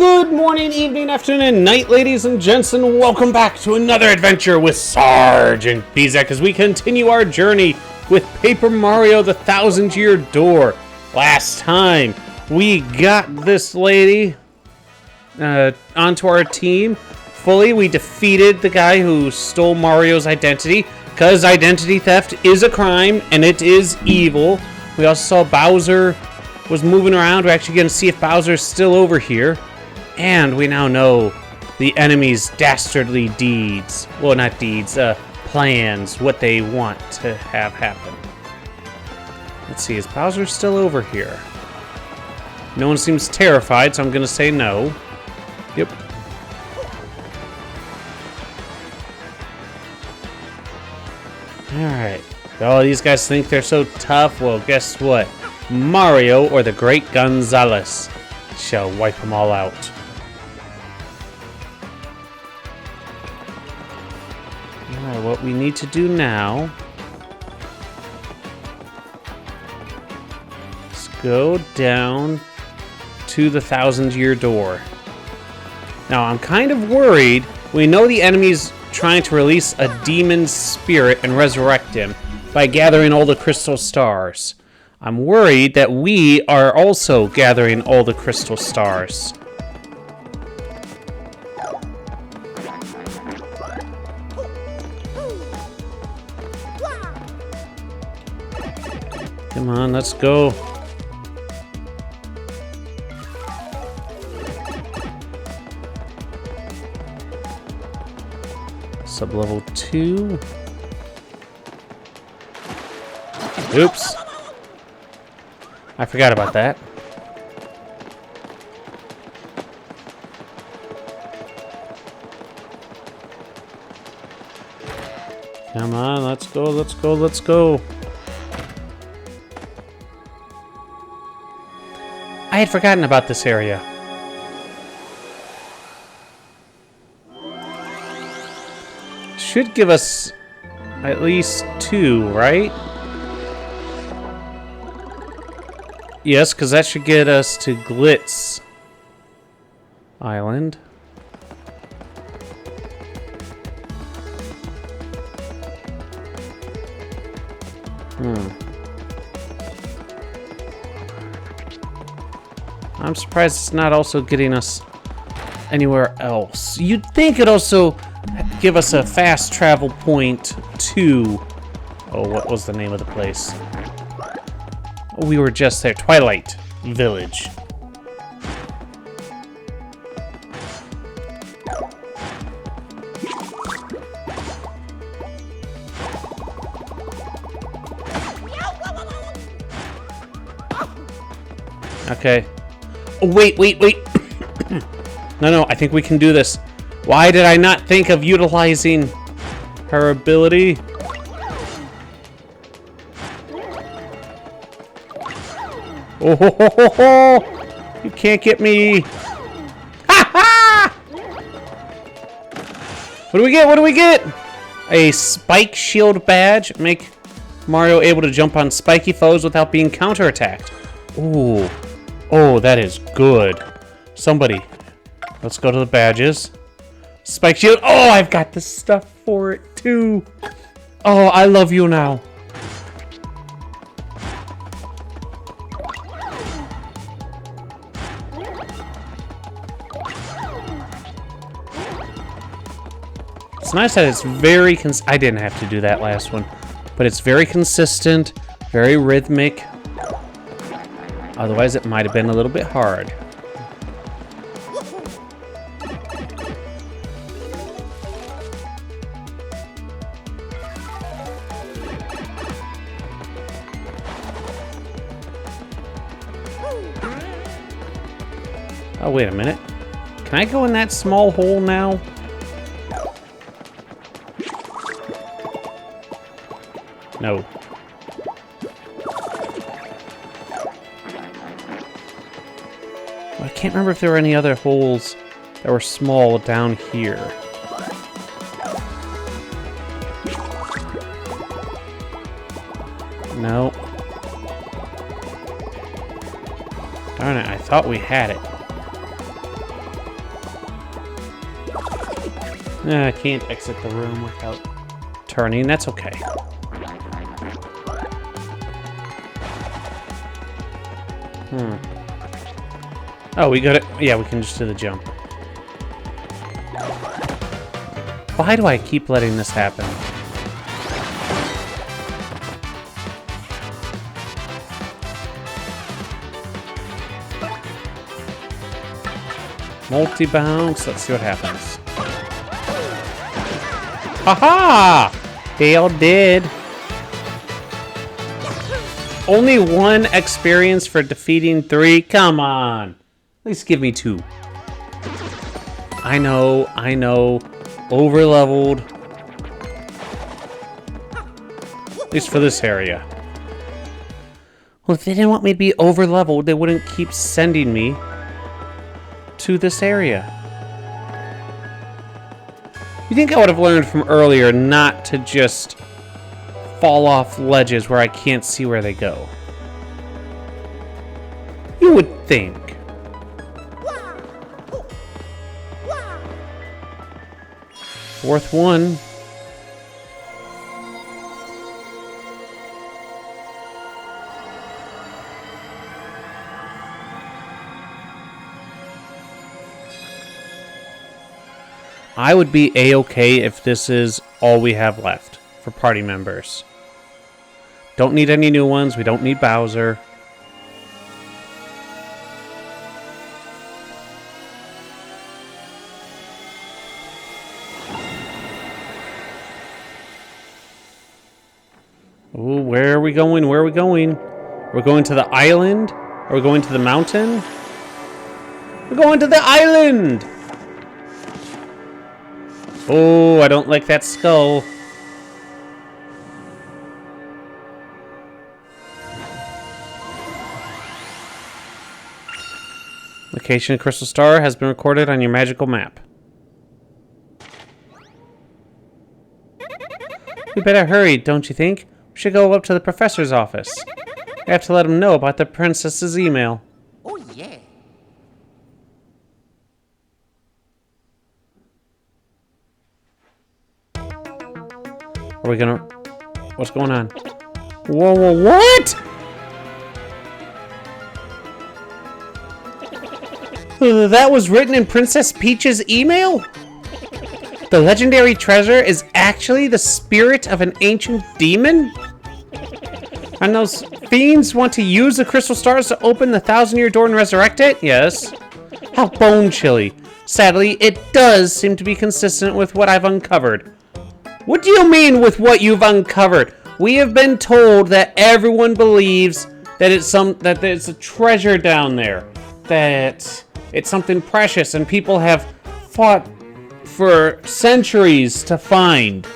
Good morning, evening, afternoon, and night, ladies and gents, and welcome back to another adventure with Sergeant Bezek as we continue our journey with Paper Mario the Thousand-Year Door. Last time, we got this lady onto our team fully. We defeated the guy who stole Mario's identity, because identity theft is a crime, and it is evil. We also saw Bowser was moving around. We're actually going to see if Bowser's still over here. And we now know the enemy's dastardly deeds. Well, not deeds, plans, what they want to have happen. Let's see, is Bowser still over here? No one seems terrified, so I'm going to say no. Yep. Alright. Oh, these guys think they're so tough. Well, guess what? Mario, or the Great Gonzalez, shall wipe them all out. Alright, what we need to do now is go down to the Thousand-Year Door. Now, I'm kind of worried. We know the enemy's trying to release a demon spirit and resurrect him by gathering all the crystal stars. I'm worried that we are also gathering all the crystal stars. Come on, let's go. Sub-level 2. Oops. I forgot about that. Come on, let's go, let's go, let's go. I had forgotten about this area. Should give us at least 2, right? Yes, because that should get us to Glitz Island. I'm surprised it's not also getting us anywhere else. You'd think it'd also give us a fast travel point to... Oh, what was the name of the place? We were just there. Twilight Village. Okay. Oh, wait. No, I think we can do this. Why did I not think of utilizing her ability? Oh, ho, ho, ho, ho. You can't get me. Ha ha! What do we get? What do we get? A spike shield badge. Make Mario able to jump on spiky foes without being counterattacked. Ooh. Oh, that is good. Somebody. Let's go to the badges. Spike shield. Oh, I've got the stuff for it too. Oh, I love you now. It's nice that it's very I didn't have to do that last one, but it's very consistent, very rhythmic. Otherwise, it might have been a little bit hard. Oh, wait a minute. Can I go in that small hole now? No. I can't remember if there were any other holes that were small down here. No. Darn it, I thought we had it. I can't exit the room without turning. That's okay. Oh, we got it. Yeah, we can just do the jump. Why do I keep letting this happen? Multi-bounce. Let's see what happens. Haha! They all did. Only 1 experience for defeating 3? Come on. At least give me 2. I know. Over-leveled. At least for this area. Well, if they didn't want me to be over-leveled, they wouldn't keep sending me to this area. You think I would have learned from earlier not to just fall off ledges where I can't see where they go? You would think. Fourth one. I would be a-okay if this is all we have left for party members. Don't need any new ones. We don't need Bowser. Ooh, where are we going? Where are we going? We're going to the island? Are we going to the mountain? We're going to the island! Oh, I don't like that skull. Location of Crystal Star has been recorded on your magical map. We better hurry, don't you think? We should go up to the professor's office. I have to let him know about the princess's email. Oh, yeah. Are we gonna... What's going on? Whoa, whoa, what?! That was written in Princess Peach's email? The legendary treasure is actually the spirit of an ancient demon? And those fiends want to use the crystal stars to open the 1,000-year door and resurrect it? Yes. How bone-chilly. Sadly, it does seem to be consistent with what I've uncovered. What do you mean with what you've uncovered? We have been told that everyone believes that that there's a treasure down there. That it's something precious and people have fought for centuries to find.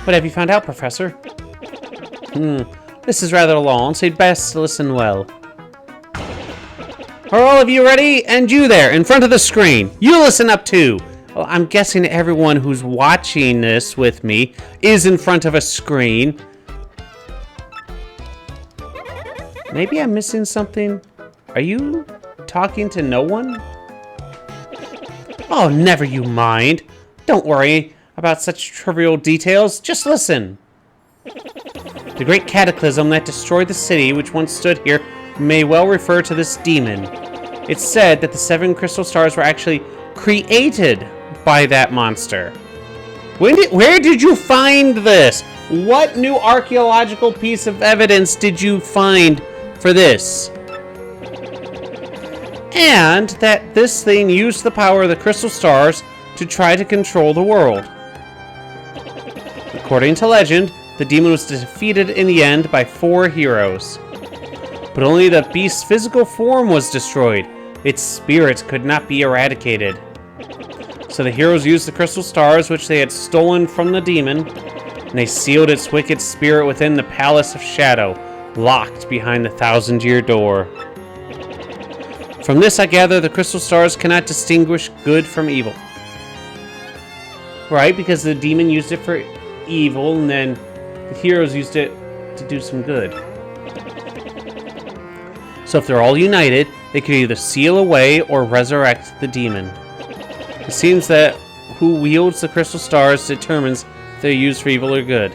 What have you found out, Professor? This is rather long, so you'd best listen well. Are all of you ready? And you there, in front of the screen. You listen up too. Well, I'm guessing everyone who's watching this with me is in front of a screen. Maybe I'm missing something. Are you talking to no one? Oh, never you mind. Don't worry about such trivial details. Just listen. The great cataclysm that destroyed the city, which once stood here, may well refer to this demon. It's said that the 7 crystal stars were actually created by that monster. Where did you find this? What new archaeological piece of evidence did you find for this? And that this thing used the power of the crystal stars to try to control the world. According to legend, the demon was defeated in the end by 4 heroes. But only the beast's physical form was destroyed. Its spirit could not be eradicated. So the heroes used the crystal stars which they had stolen from the demon, and they sealed its wicked spirit within the Palace of Shadow, locked behind the 1,000-year door. From this I gather the crystal stars cannot distinguish good from evil. Right, because the demon used it for evil, and then the heroes used it to do some good. So if they're all united, they could either seal away or resurrect the demon. It seems that who wields the crystal stars determines if they're used for evil or good.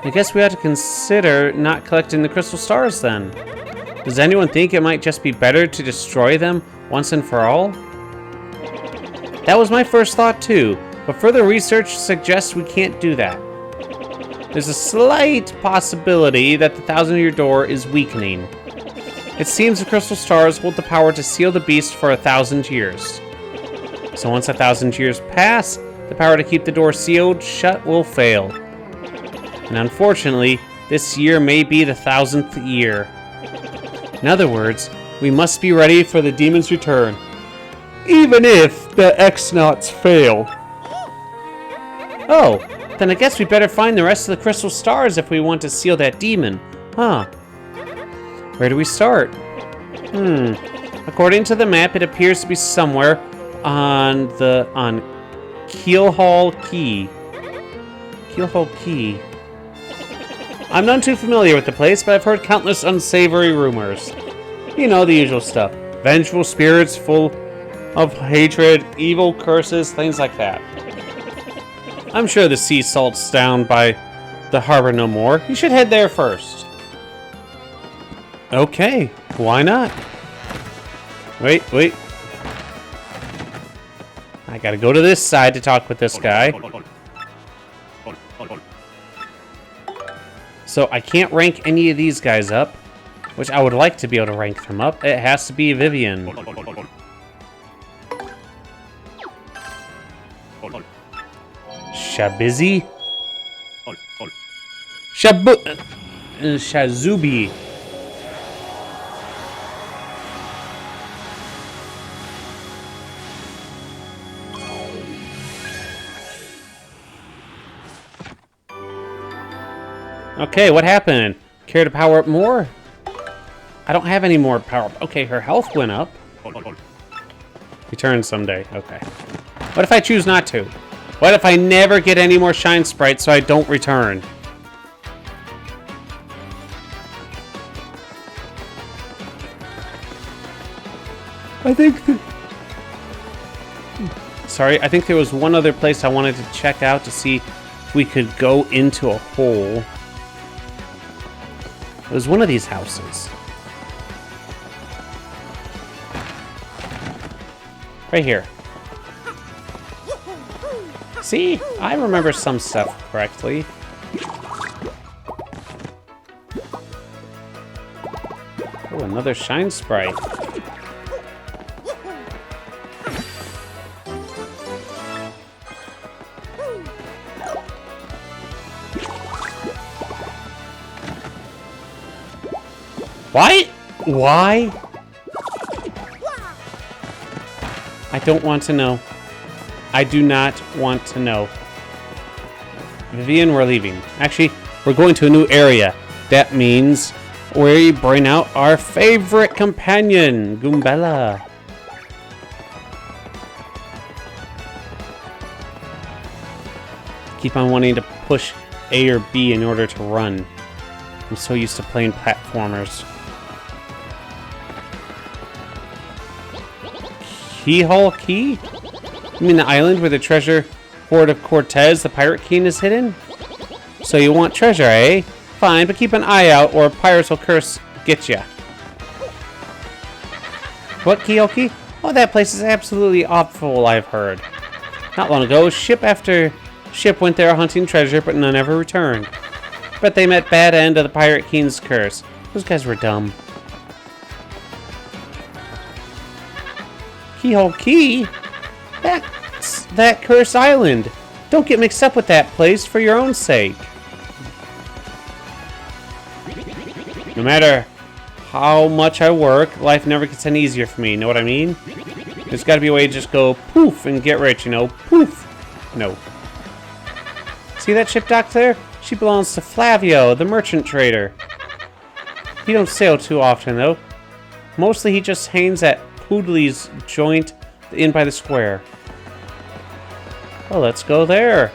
I guess we ought to consider not collecting the crystal stars then. Does anyone think it might just be better to destroy them once and for all? That was my first thought too, but further research suggests we can't do that. There's a slight possibility that the 1,000-year door is weakening. It seems the crystal stars hold the power to seal the beast for 1,000 years. So once 1,000 years pass, the power to keep the door sealed shut will fail. And unfortunately, this year may be the 1,000th year. In other words, we must be ready for the demon's return, even if the X-Nauts fail. Oh, then I guess we better find the rest of the crystal stars if we want to seal that demon, huh? Where do we start? According to the map, it appears to be somewhere on Keelhaul Key. Keelhaul Key. I'm not too familiar with the place, but I've heard countless unsavory rumors. You know, the usual stuff. Vengeful spirits full of hatred, evil curses, things like that. I'm sure the sea salt's down by the harbor no more. You should head there first. Okay, why not? Wait. I gotta go to this side to talk with this guy. So I can't rank any of these guys up, which I would like to be able to rank them up. It has to be Vivian. Shabizi? Shazubi. Okay, what happened? Care to power up more? I don't have any more power up. Okay, her health went up. Return someday. Okay. What if I choose not to? What if I never get any more shine sprites so I don't return? I think I think there was one other place I wanted to check out to see if we could go into a hole. It was one of these houses. Right here. See? I remember some stuff correctly. Oh, another shine sprite. Why? Why? I don't want to know. I do not want to know. Vivian, we're leaving. Actually, we're going to a new area. That means we bring out our favorite companion, Goombella. Keep on wanting to push A or B in order to run. I'm so used to playing platformers. Keyhole Key? You mean the island where the treasure hoard of Cortez, the Pirate King, is hidden? So you want treasure, eh? Fine, but keep an eye out or pirates will get ya. What, Keyhole Key? Oh, that place is absolutely awful, I've heard. Not long ago, ship after ship went there hunting treasure, but none ever returned. But they met bad end of the Pirate King's curse. Those guys were dumb. Keyhole Key? That's that cursed island. Don't get mixed up with that place for your own sake. No matter how much I work, life never gets any easier for me. Know what I mean? There's got to be a way to just go poof and get rich, you know? Poof. No. See that ship docked there? She belongs to Flavio, the merchant trader. He don't sail too often, though. Mostly he just hangs at Poodley's joint in by the square. Well, let's go there.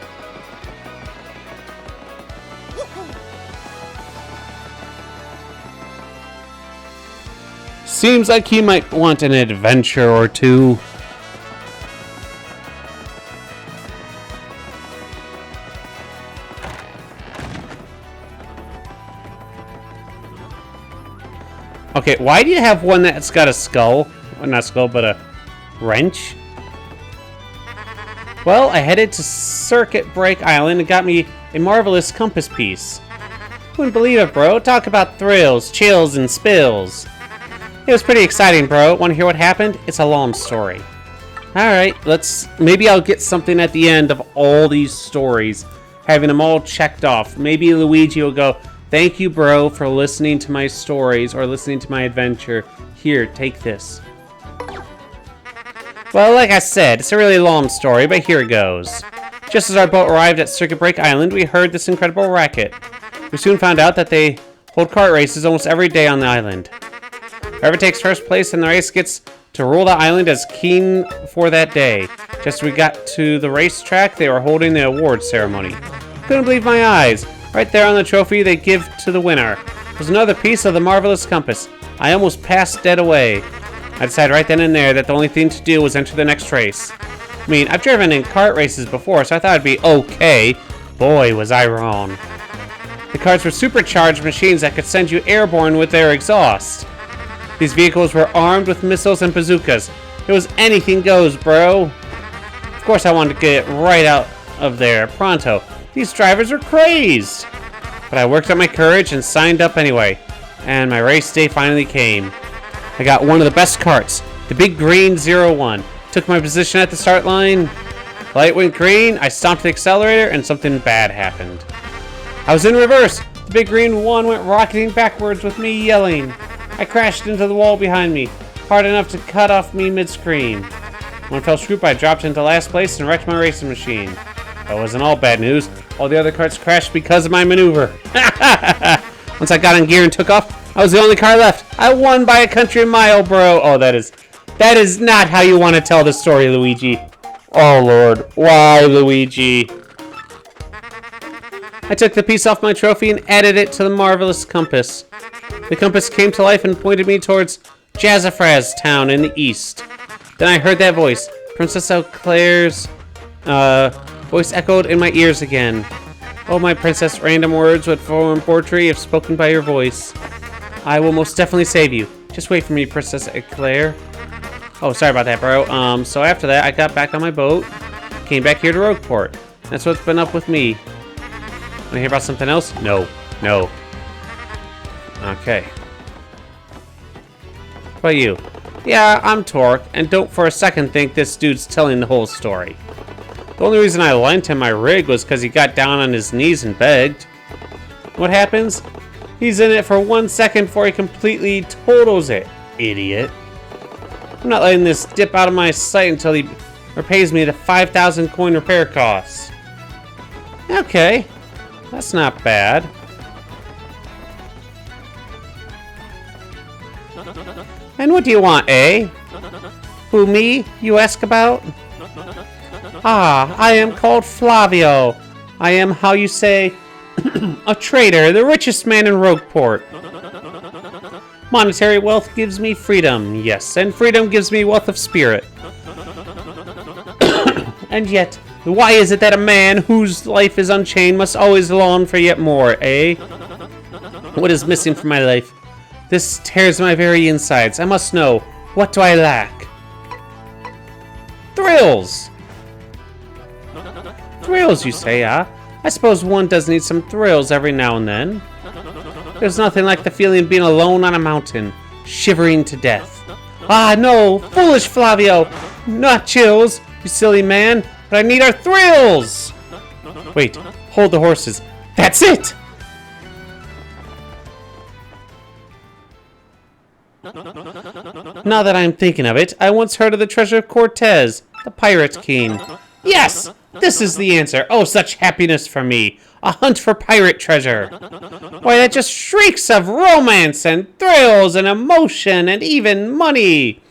Seems like he might want an adventure or two. Okay, why do you have one that's got a skull? Well, not skull, but a wrench? Well, I headed to Circuit Break Island and got me a marvelous compass piece. Wouldn't believe it, bro. Talk about thrills, chills, and spills. It was pretty exciting, bro. Want to hear what happened? It's a long story. Alright, maybe I'll get something at the end of all these stories, having them all checked off. Maybe Luigi will go, thank you, bro, for listening to my stories or listening to my adventure. Here, take this. Well, like I said, it's a really long story, but here it goes. Just as our boat arrived at Circuit Break Island, we heard this incredible racket. We soon found out that they hold kart races almost every day on the island. Whoever takes first place in the race gets to rule the island as king for that day. Just as we got to the racetrack, they were holding the award ceremony. Couldn't believe my eyes. Right there on the trophy they give to the winner was another piece of the marvelous compass. I almost passed dead away. I decided right then and there that the only thing to do was enter the next race. I mean, I've driven in kart races before, so I thought it'd be okay. Boy, was I wrong. The karts were supercharged machines that could send you airborne with their exhaust. These vehicles were armed with missiles and bazookas. It was anything goes, bro. Of course I wanted to get right out of there pronto. These drivers are crazed. But I worked up my courage and signed up anyway. And my race day finally came. I got one of the best karts, the big green 01. Took my position at the start line. Light went green, I stomped the accelerator, and something bad happened. I was in reverse. The big green 1 went rocketing backwards with me yelling. I crashed into the wall behind me, hard enough to cut off me mid-screen. When I fell swoop, I dropped into last place and wrecked my racing machine. That wasn't all bad news. All the other karts crashed because of my maneuver. Once I got in gear and took off, I was the only car left. I won by a country mile, bro. Oh, that is not how you want to tell the story, Luigi. Oh, Lord. Why, Luigi? I took the piece off my trophy and added it to the marvelous compass. The compass came to life and pointed me towards Jazzafraz town in the east. Then I heard that voice. Princess Eclair's voice echoed in my ears again. Oh, my princess, random words would form poetry if spoken by your voice. I will most definitely save you. Just wait for me, Princess Eclair. Oh, sorry about that, bro. So after that, I got back on my boat, came back here to Rogueport. That's what's been up with me. Want to hear about something else? No. No. Okay. What about you? Yeah, I'm Torque, and don't for a second think this dude's telling the whole story. The only reason I lent him my rig was because he got down on his knees and begged. What happens? He's in it for 1 second before he completely totals it. Idiot. I'm not letting this dip out of my sight until he repays me the 5,000 coin repair costs. Okay. That's not bad. And what do you want, eh? Who, me, you ask about? Ah, I am called Flavio. I am, how you say, a trader, the richest man in Rogueport. Monetary wealth gives me freedom, yes, and freedom gives me wealth of spirit. And yet, why is it that a man whose life is unchained must always long for yet more, eh? What is missing from my life? This tears my very insides. I must know. What do I lack? Thrills! Thrills, you say, ah? I suppose one does need some thrills every now and then. There's nothing like the feeling of being alone on a mountain, shivering to death. Ah, no! Foolish Flavio! Not chills, you silly man, but I need our thrills! Wait, hold the horses. That's it! Now that I'm thinking of it, I once heard of the treasure of Cortez, the Pirate King. Yes! This is the answer. Oh, such happiness for me. A hunt for pirate treasure. Why, that just shrieks of romance and thrills and emotion and even money.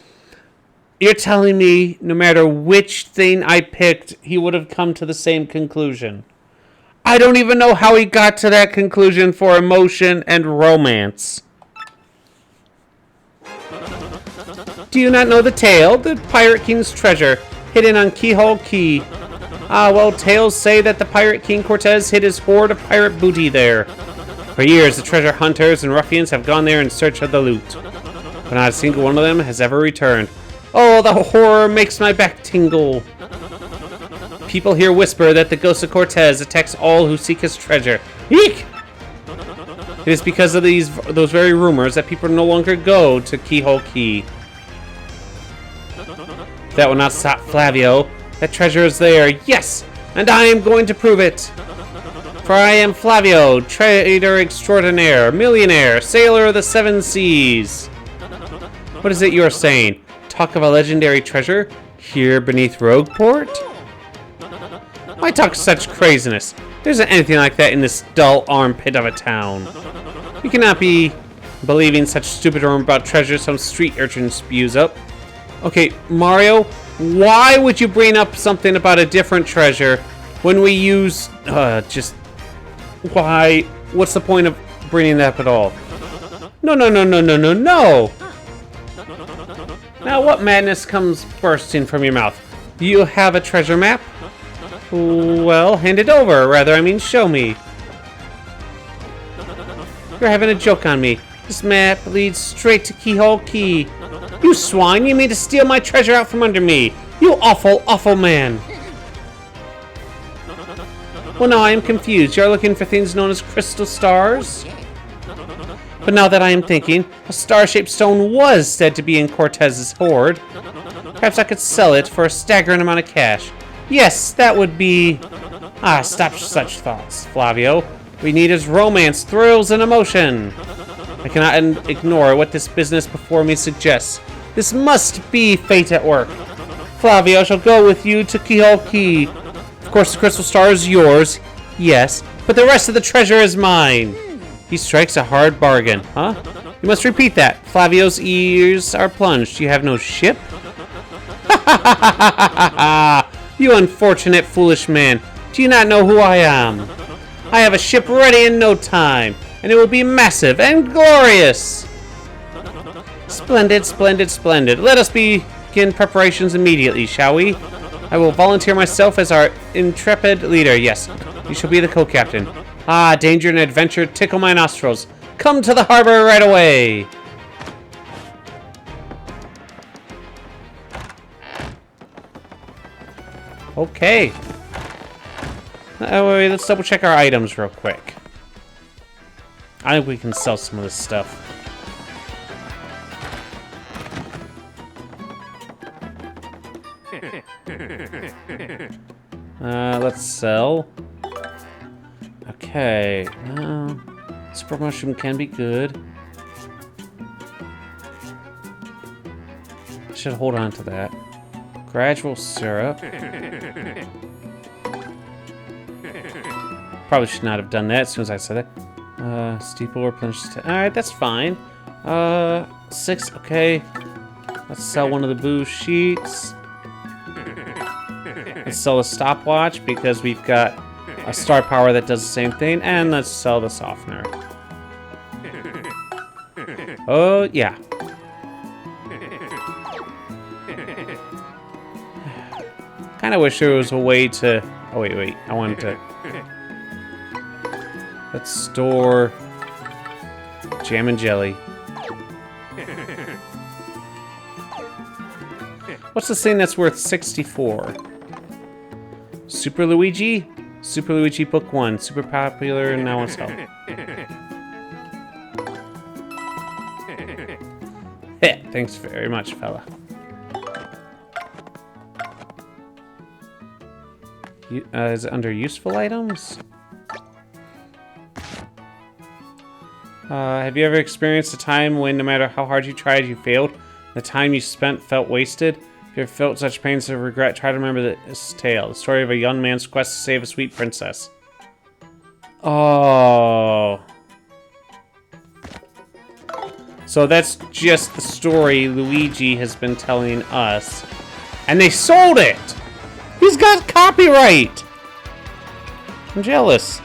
You're telling me no matter which thing I picked, he would have come to the same conclusion. I don't even know how he got to that conclusion for emotion and romance. Do you not know the tale? The Pirate King's treasure, hidden on Keyhole Key. Ah, well, tales say that the Pirate King Cortez hid his hoard of pirate booty there. For years, the treasure hunters and ruffians have gone there in search of the loot. but not a single one of them has ever returned. Oh, the horror makes my back tingle. People here whisper that the ghost of Cortez attacks all who seek his treasure. Eek! It is because of those very rumors that people no longer go to Keyhole Key. That will not stop Flavio. That treasure is there, yes! And I am going to prove it! For I am Flavio, trader extraordinaire, millionaire, sailor of the seven seas. What is it you are saying? Talk of a legendary treasure here beneath Rogueport? Why talk such craziness? There isn't anything like that in this dull armpit of a town. You cannot be believing such stupid rumor about treasure some street urchin spews up. Okay, Mario, why would you bring up something about a different treasure when we use, why? What's the point of bringing that up at all? No. Now what madness comes bursting from your mouth? You have a treasure map? Well, hand it over. Rather, I mean show me. You're having a joke on me. This map leads straight to Keyhole Key. You swine, you mean to steal my treasure out from under me? You awful, awful man. Well, now I am confused. You're looking for things known as crystal stars? But now that I am thinking, a star-shaped stone was said to be in Cortez's hoard. Perhaps I could sell it for a staggering amount of cash. Yes, that would be... Ah, stop such thoughts, Flavio. We need is romance, thrills, and emotion. I cannot ignore what this business before me suggests. This must be fate at work. Flavio, I shall go with you to Keyhole Key. Of course, the crystal star is yours, yes, but the rest of the treasure is mine. He strikes a hard bargain, huh? You must repeat that. Flavio's ears are plunged. You have no ship? Ha ha ha ha ha ha! You unfortunate, foolish man. Do you not know who I am? I have a ship ready in no time, and it will be massive and glorious. Splendid, splendid, splendid. Let us begin preparations immediately, shall we? I will volunteer myself as our intrepid leader. Yes, you shall be the co-captain. Ah, danger and adventure tickle my nostrils. Come to the harbor right away. Okay. Wait, let's double check our items real quick. I think we can sell some of this stuff. Let's sell. Okay. Super mushroom can be good. Should hold on to that. Gradual syrup. Probably should not have done that as soon as I said it. Steeple replenishes. Alright, that's fine. 6, okay. Let's sell one of the boo sheets. Let's sell a stopwatch because we've got a star power that does the same thing. And let's sell the softener. Oh, yeah. Kind of wish there was a way to... Oh, wait. I wanted to... Let's store... jam and jelly. What's this thing that's worth 64? Super Luigi? Super Luigi Book 1. Super popular and now on sale. Heh, thanks very much, fella. Is it under useful items? Have you ever experienced a time when no matter how hard you tried, you failed? The time you spent felt wasted? If you ever felt such pains of regret, try to remember this tale. The story of a young man's quest to save a sweet princess. Oh. So that's just the story Luigi has been telling us. And they sold it! He's got copyright! I'm jealous.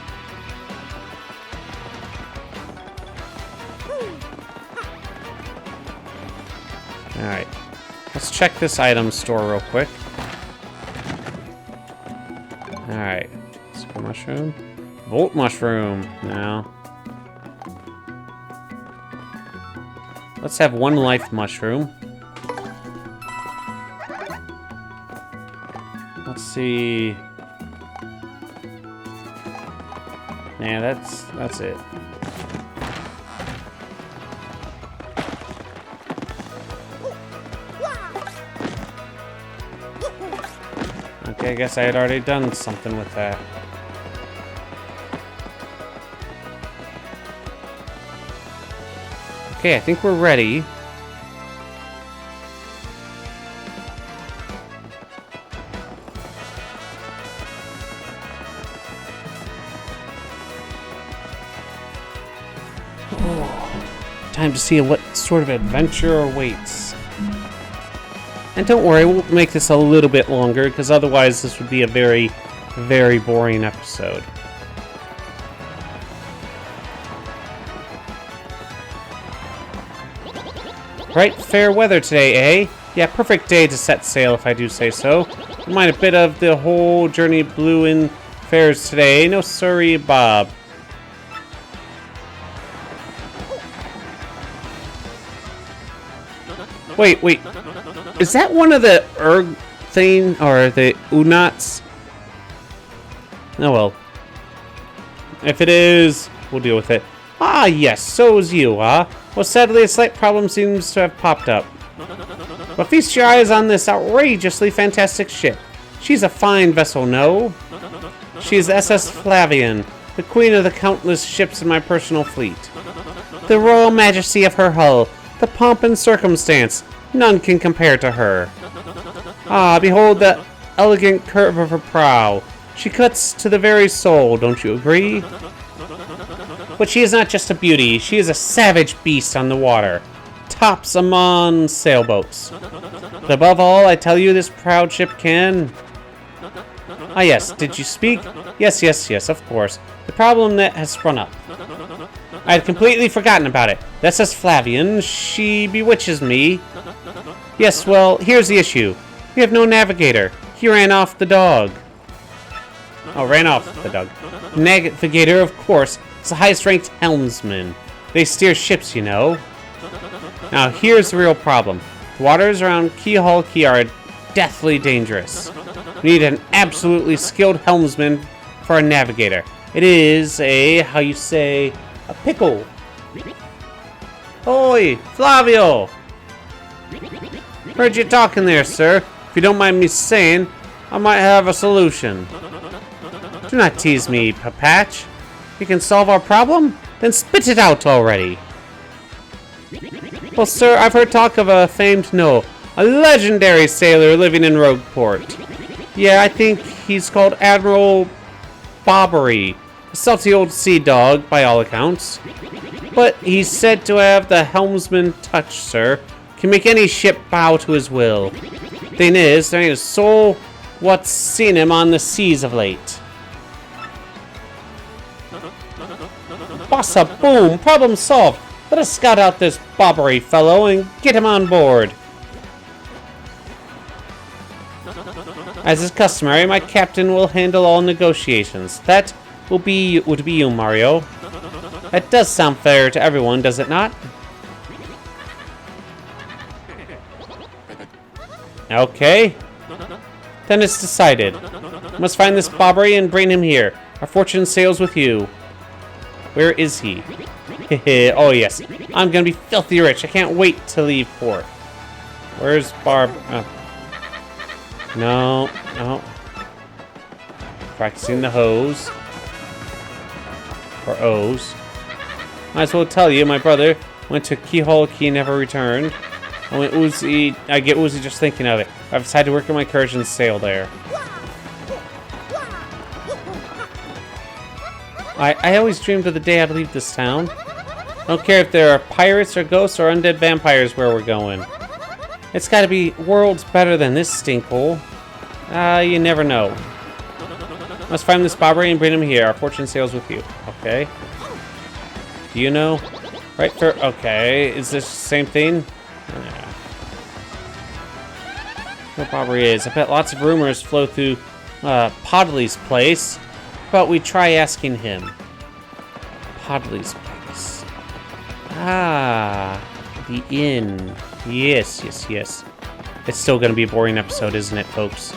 Alright. Let's check this item store real quick. Alright. Super mushroom. Volt mushroom. Now. Let's have one life mushroom. Let's see. Yeah, that's it. Okay, I guess I had already done something with that. Okay, I think we're ready. Time to see what sort of adventure awaits. And don't worry, we'll make this a little bit longer, because otherwise this would be a very, very boring episode. Right, fair weather today, eh? Yeah, perfect day to set sail, if I do say so. Don't mind a bit of the whole journey blew in fares today. No sorry, Bob. Wait. Is that one of the erg thing, or the Unats? Oh well. If it is, we'll deal with it. Ah, yes, so is you, huh? Well, sadly, a slight problem seems to have popped up. But feast your eyes on this outrageously fantastic ship. She's a fine vessel, no? She's SS Flavian, the queen of the countless ships in my personal fleet. The royal majesty of her hull, the pomp and circumstance, none can compare to her. Ah, behold the elegant curve of her prow. She cuts to the very soul, don't you agree? But she is not just a beauty, she is a savage beast on the water. Tops among sailboats. But above all, I tell you, this proud ship can... Ah yes, did you speak? Yes, of course. The problem that has sprung up. I had completely forgotten about it. That's us Flavian. She bewitches me. Yes, well, here's the issue. We have no navigator. He ran off the dog. Oh, ran off the dog. Navigator, of course, is the highest-ranked helmsman. They steer ships, you know. Now, here's the real problem. The waters around Keyhole Key are deathly dangerous. We need an absolutely skilled helmsman for a navigator. It is a, how you say, a pickle. Oi, Flavio! Heard you talking there, sir. If you don't mind me saying, I might have a solution. Do not tease me, Papatch. You can solve our problem? Then spit it out already. Well, sir, I've heard talk of a famed a legendary sailor living in Rogueport. Yeah, I think he's called Admiral Bobbery. A salty old sea dog, by all accounts. But he's said to have the helmsman touch, sir. Can make any ship bow to his will. Thing is, there ain't a soul what's seen him on the seas of late. Bossa boom! Problem solved! Let us scout out this Bobbery fellow and get him on board. As is customary, my captain will handle all negotiations. That would be you, Mario. That does sound fair to everyone, does it not? Okay. Then it's decided. Must find this Bobbery and bring him here. Our fortune sails with you. Where is he? Oh, yes. I'm gonna be filthy rich. I can't wait to leave port. Where's Barb? No. Practicing the hose. Or O's. Might as well tell you, my brother went to Keyhole Key, never returned. I get woozy just thinking of it. I've decided to work on my courage and sail there. I always dreamed of the day I'd leave this town. I don't care if there are pirates or ghosts or undead vampires where we're going. It's gotta be worlds better than this stinkhole. You never know. Must find this Bobbery and bring him here. Our fortune sails with you. Okay. Do you know? Right for... Okay. Is this the same thing? Yeah. What Bobbery is. I bet lots of rumors flow through Podley's place. But we try asking him. Podley's place. Ah. The inn. Yes, yes, yes. It's still gonna be a boring episode, isn't it, folks?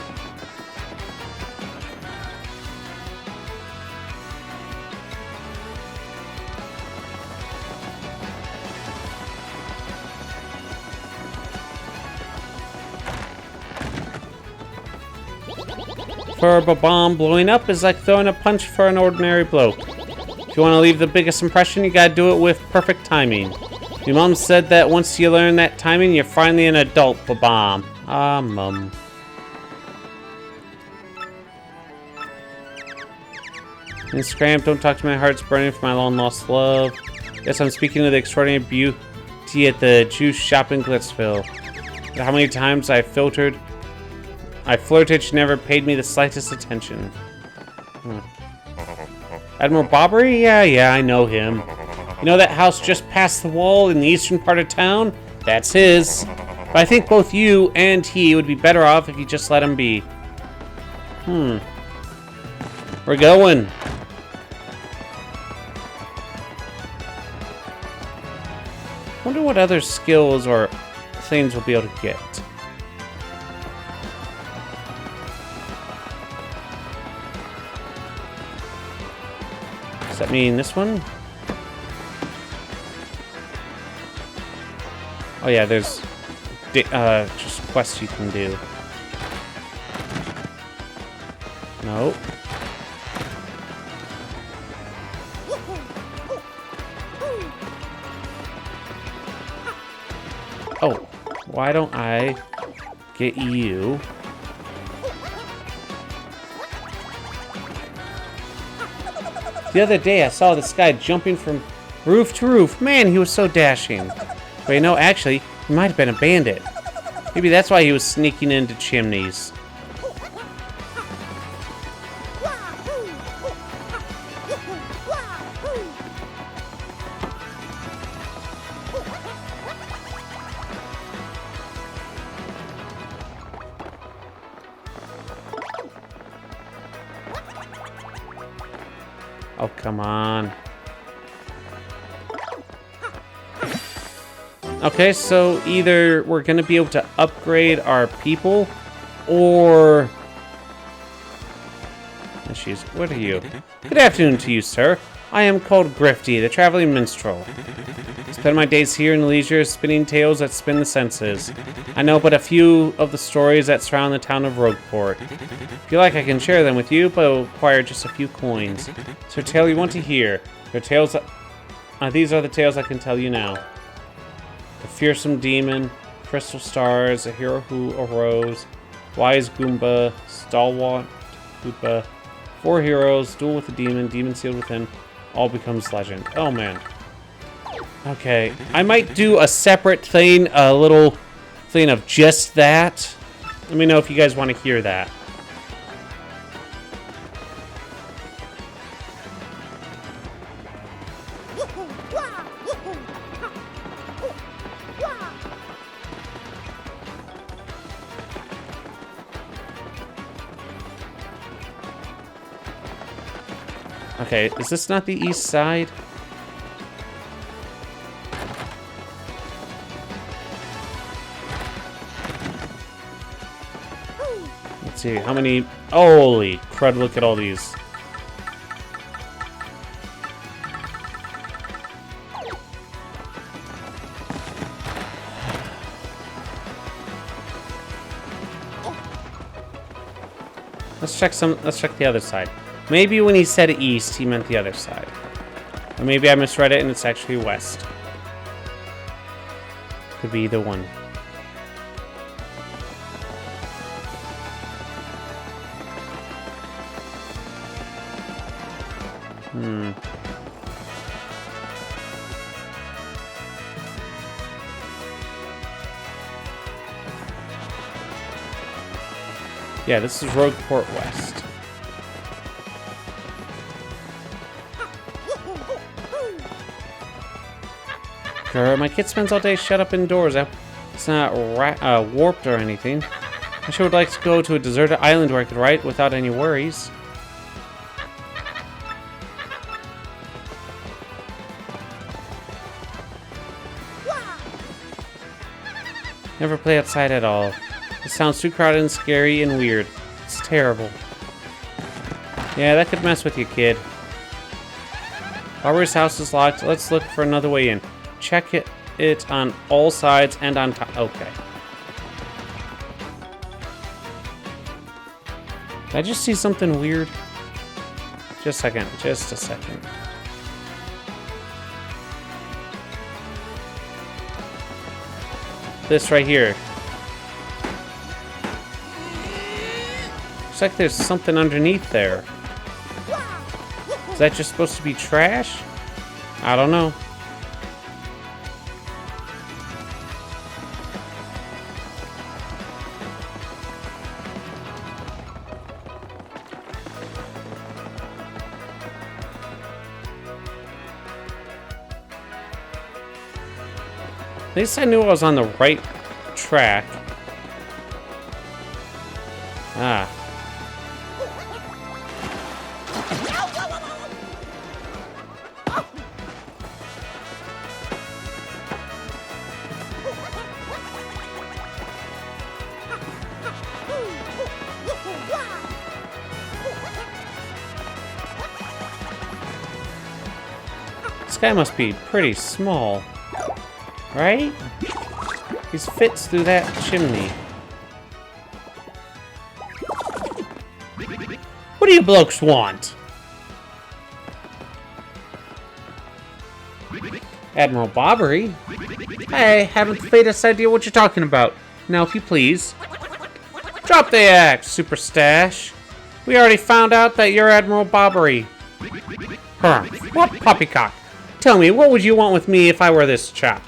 For a bomb, blowing up is like throwing a punch for an ordinary bloke. If you want to leave the biggest impression, you gotta do it with perfect timing. Your mom said that once you learn that timing, you're finally an adult, bomb. Ah, mum. And scram, don't talk to me, my heart's burning for my long lost love. Yes, I'm speaking of the extraordinary beauty at the juice shop in Glitzville. But how many times I flirted, she never paid me the slightest attention. Admiral Bobbery? Yeah, I know him. You know that house just past the wall in the eastern part of town? That's his. But I think both you and he would be better off if you just let him be. We're going. Wonder what other skills or things we'll be able to get. Does that mean this one? Oh yeah, there's just quests you can do. No. Oh, why don't I get you? The other day I saw this guy jumping from roof to roof. Man, he was so dashing. But you know, actually, he might have been a bandit. Maybe that's why he was sneaking into chimneys. Oh, come on. Okay, so either we're going to be able to upgrade our people, or... What are you? Good afternoon to you, sir. I am called Grifty, the traveling minstrel. I spend my days here in leisure, spinning tales that spin the senses. I know but a few of the stories that surround the town of Rogueport. If you like, I can share them with you, but it'll require just a few coins. So, tale you want to hear. These are the tales I can tell you now. The fearsome demon, crystal stars, a hero who arose, wise Goomba, stalwart Koopa, 4 heroes, duel with the demon, demon sealed within, all becomes legend. Oh man. Okay, I might do a separate thing, a little thing of just that. Let me know if you guys want to hear that. Okay, is this not the east side? Let's see, how many... Holy crud, look at all these. Let's check the other side. Maybe when he said east, he meant the other side. Or maybe I misread it and it's actually west. Could be either one. Yeah, this is Rogueport West. My kid spends all day shut up indoors. It's not warped or anything. I sure would like to go to a deserted island where I could write without any worries. Never play outside at all. It sounds too crowded and scary and weird. It's terrible. Yeah, that could mess with you, kid. Barbara's house is locked. Let's look for another way in. Check it on all sides and on top. Okay. Did I just see something weird? Just a second. Just a second. This right here. Looks like there's something underneath there. Is that just supposed to be trash? I don't know. At least I knew I was on the right track. Ah. This guy must be pretty small, right? He fits through that chimney. What do you blokes want? Admiral Bobbery? I haven't the faintest idea what you're talking about. Now, if you please. Drop the axe, Super Stash. We already found out that you're Admiral Bobbery. What poppycock? Tell me, what would you want with me if I were this chap?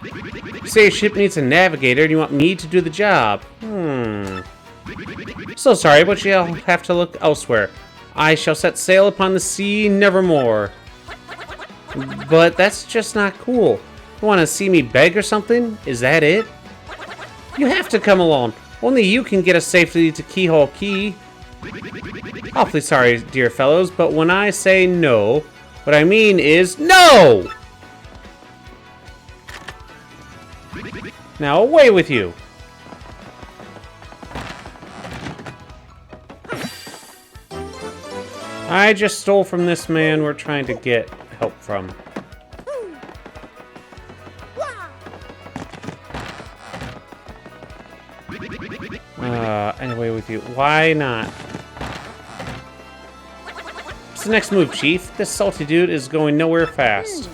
You say your ship needs a navigator and you want me to do the job. So sorry, but you'll have to look elsewhere. I shall set sail upon the sea nevermore. But that's just not cool. You want to see me beg or something? Is that it? You have to come along. Only you can get us safely to Keyhole Key. Awfully sorry, dear fellows, but when I say no, what I mean is no! Now away with you! I just stole from this man we're trying to get help from. Anyway with you. Why not? What's the next move, Chief? This salty dude is going nowhere fast.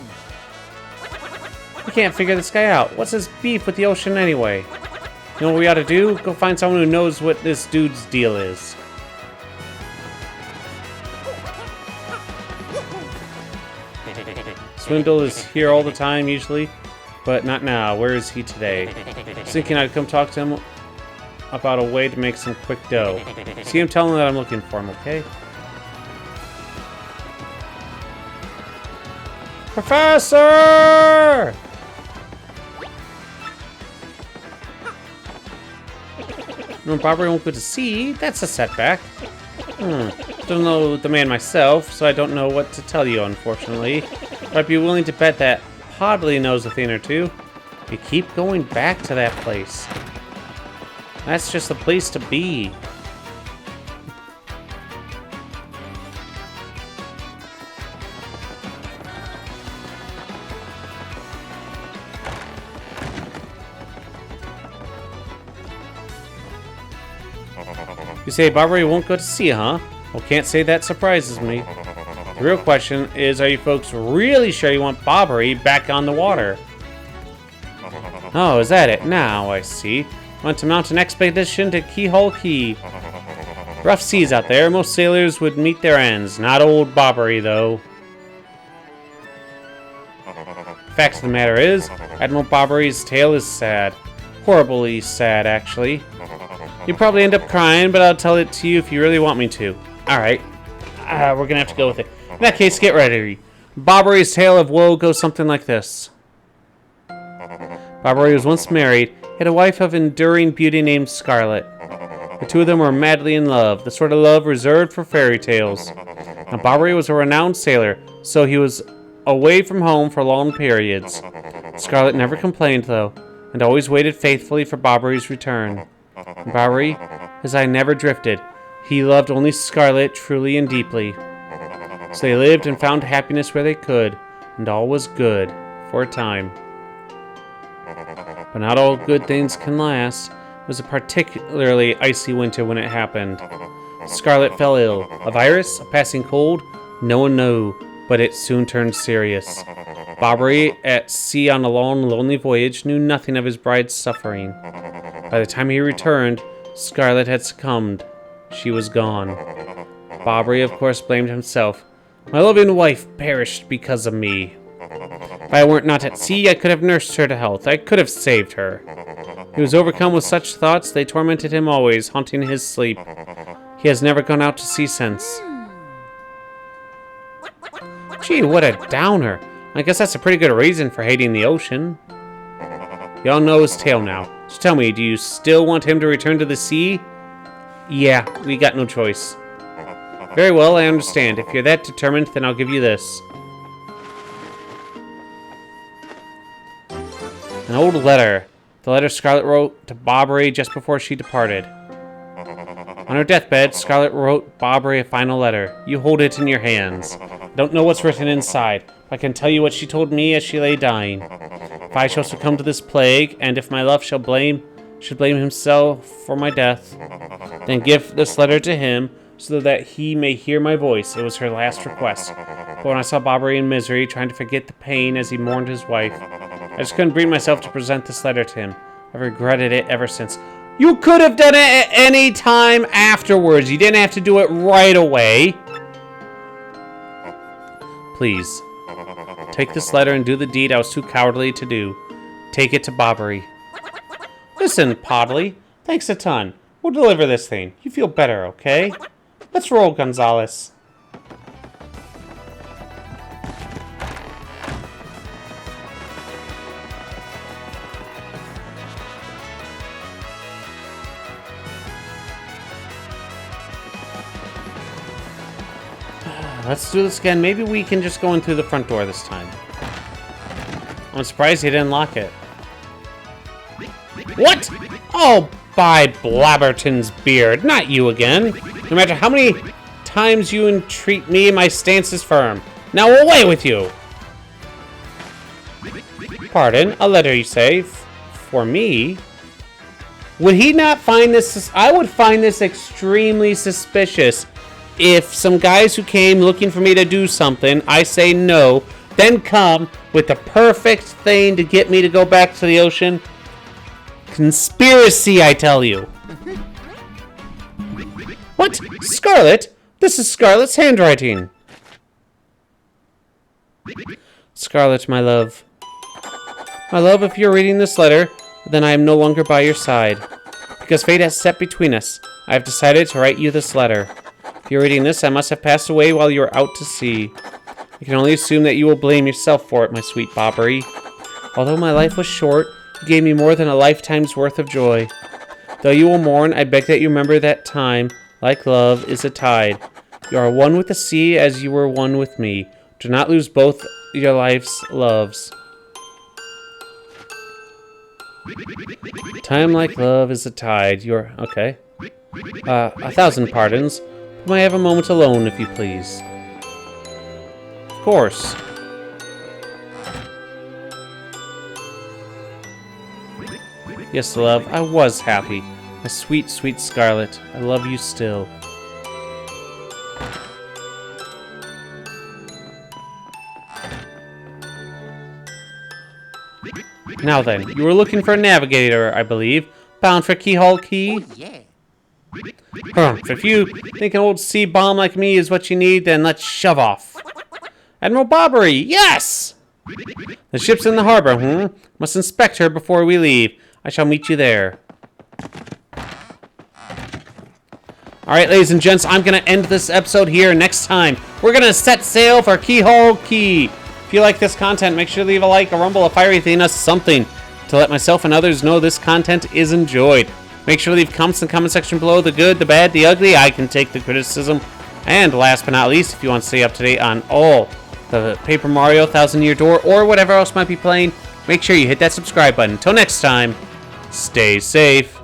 We can't figure this guy out. What's his beef with the ocean anyway? You know what we ought to do? Go find someone who knows what this dude's deal is. Swindle is here all the time, usually, but not now. Where is he today? I was thinking I'd come talk to him about a way to make some quick dough. See him, tell him that I'm looking for him, okay? Professor! No, Bobbery won't go to sea. That's a setback. Don't know the man myself, so I don't know what to tell you, unfortunately. But I'd be willing to bet that Podley knows a thing or two. You keep going back to that place. That's just the place to be. You say Bobbery won't go to sea, huh? Well, can't say that surprises me. The real question is, are you folks really sure you want Bobbery back on the water? Oh, is that it? Now I see. Want to mount an expedition to Keyhole Key. Rough seas out there. Most sailors would meet their ends. Not old Bobbery, though. Fact of the matter is, Admiral Bobbery's tale is sad. Horribly sad, actually. You'll probably end up crying, but I'll tell it to you if you really want me to. Alright. We're gonna have to go with it. In that case, get ready. Bobbery's tale of woe goes something like this. Bobbery was once married. He had a wife of enduring beauty named Scarlet. The two of them were madly in love, the sort of love reserved for fairy tales. Now, Bobbery was a renowned sailor, so he was away from home for long periods. Scarlet never complained, though. and always waited faithfully for Bobbery's return. And Bobbery, his eye never drifted. He loved only Scarlet truly and deeply. So they lived and found happiness where they could, and all was good for a time. But not all good things can last. It was a particularly icy winter when it happened. Scarlet fell ill. A virus? A passing cold? No one knew, but it soon turned serious. Bobbery, at sea on a long, lonely voyage, knew nothing of his bride's suffering. By the time he returned, Scarlet had succumbed. She was gone. Bobbery, of course, blamed himself. My loving wife perished because of me. If I weren't not at sea, I could have nursed her to health. I could have saved her. He was overcome with such thoughts, they tormented him always, haunting his sleep. He has never gone out to sea since. Gee, what a downer. I guess that's a pretty good reason for hating the ocean. You all know his tale now. So tell me, do you still want him to return to the sea? Yeah, we got no choice. Very well, I understand. If you're that determined, then I'll give you this. An old letter. The letter Scarlet wrote to Bobbery just before she departed. On her deathbed, Scarlet wrote Bobbery a final letter. You hold it in your hands. I don't know what's written inside, but I can tell you what she told me as she lay dying. If I shall succumb to this plague, and if my love should blame himself for my death, then give this letter to him, so that he may hear my voice. It was her last request. But when I saw Bobbery in misery, trying to forget the pain as he mourned his wife, I just couldn't bring myself to present this letter to him. I've regretted it ever since. You could have done it at any time afterwards. You didn't have to do it right away. Please, take this letter and do the deed I was too cowardly to do. Take it to Bobbery. Listen, Podley, thanks a ton. We'll deliver this thing. You feel better, okay? Let's roll, Gonzalez. Let's do this again. Maybe we can just go in through the front door this time. I'm surprised he didn't lock it. What? Oh, by Blabberton's beard. Not you again. No matter how many times you entreat me, my stance is firm. Now away with you! Pardon? A letter, you say? For me? Would he not find this... I would find this extremely suspicious. If some guys who came looking for me to do something, I say no, then come with the perfect thing to get me to go back to the ocean. Conspiracy, I tell you. What? Scarlet? This is Scarlet's handwriting. Scarlet, my love. My love, if you're reading this letter, then I am no longer by your side. Because fate has set between us, I have decided to write you this letter. If you're reading this, I must have passed away while you were out to sea. I can only assume that you will blame yourself for it, my sweet Bobbery. Although my life was short, you gave me more than a lifetime's worth of joy. Though you will mourn, I beg that you remember that time, like love, is a tide. You are one with the sea as you were one with me. Do not lose both your life's loves. Time like love is a tide. You're... okay. 1,000 pardons. May I have a moment alone, if you please? Of course. Yes, love, I was happy. My sweet, sweet Scarlet. I love you still. Now then, you were looking for a navigator, I believe. Bound for Keyhole Key? Oh, yeah. If you think an old sea bomb like me is what you need, then let's shove off. Admiral Bobbery, yes! The ship's in the harbor, Must inspect her before we leave. I shall meet you there. Alright, ladies and gents, I'm going to end this episode here. Next time, we're going to set sail for Keyhole Key. If you like this content, make sure to leave a like, a rumble, a fiery thing, a something to let myself and others know this content is enjoyed. Make sure to leave comments in the comment section below. The good, the bad, the ugly. I can take the criticism. And last but not least, if you want to stay up to date on all the Paper Mario 1000 Year Door or whatever else might be playing, make sure you hit that subscribe button. Until next time, stay safe.